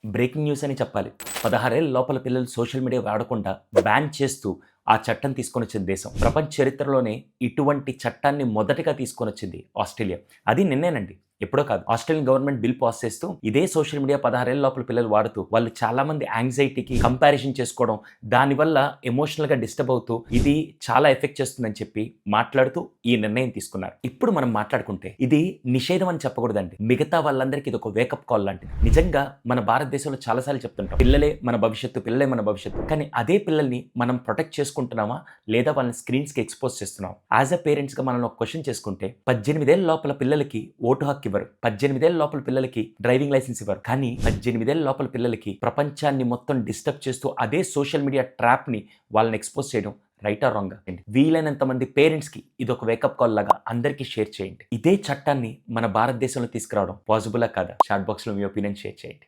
Breaking news అని చెప్పాలి. 16 ఏళ్ల లోపల పిల్లలు సోషల్ మీడియా వాడకుండా బ్యాన్ చేస్తూ ఆ చట్టం తీసుకొనొచ్చిన దేశం. ప్రపంచ చరిత్రలోనే ఇటువంటి చట్టాన్ని మొదటగా తీసుకొనొచ్చింది ఆస్ట్రేలియా. అది నిన్నేనండి. ఎప్పుడో కాదు. ఆస్ట్రేలియన్ గవర్నమెంట్ బిల్ పాస్ చేస్తూ ఇదే సోషల్ మీడియా 16 ఏళ్ల లోపల పిల్లలు వాడుతూ వాళ్ళు చాలా మంది యాంగ్జైటీకి కంపారిజన్ చేసుకోవడం, దానివల్ల ఎమోషనల్‌గా డిస్టర్బ్ అవుతూ ఇది చాలా ఎఫెక్ట్ చేస్తుందని చెప్పి మాట్లాడుతూ ఈ నిర్ణయం తీసుకున్నారు. ఇప్పుడు మనం మాట్లాడుకుంటే ఇది నిషేధం అని చెప్పకూడదండి. మిగతా వాళ్ళందరికీ ఇది ఒక వేకప్ కాల్ లాంటిది. నిజంగా మన భారతదేశంలో చాలా సార్లు చెప్తుంటాం. పిల్లలే మన భవిష్యత్తు, పిల్లలే మన భవిష్యత్తు. కానీ అదే పిల్లల్ని మనం ప్రొటెక్ట్ చేసుకుంటున్నామా? లేదా వాళ్ళని స్క్రీన్స్‌కి ఎక్స్‌పోజ్ చేస్తున్నామా? యాస్ ఎ పేరెంట్స్‌గా మనల్ని ఒక క్వెషన్ చేసుకుంటే 18 ఏళ్ల లోపల పిల్లలకి ఓటు హక్కు ఇవ్వరు. 18 ఏళ్ల లోపల పిల్లలకి డ్రైవింగ్ లైసెన్స్ ఇవ్వరు. కానీ 18 ఏళ్ల లోపల పిల్లలకి ప్రపంచాన్ని మొత్తం డిస్టర్బ్ చేస్తూ అదే సోషల్ మీడియా ట్రాప్‌ని వాళ్ళని ఎక్స్‌పోజ్ చేయడం రైటా? రాంగా? వీలైనంత మంది పేరెంట్స్‌కి ఇదొక వేకప్ కాల్ లాగా అందరికీ షేర్ చేయండి. ఇదే చట్టాన్ని మన భారతదేశంలో తీసుకురావడం పాసిబులా కాదా? చాట్ బాక్స్‌లో మీ ఒపీనియన్ షేర్ చేయండి.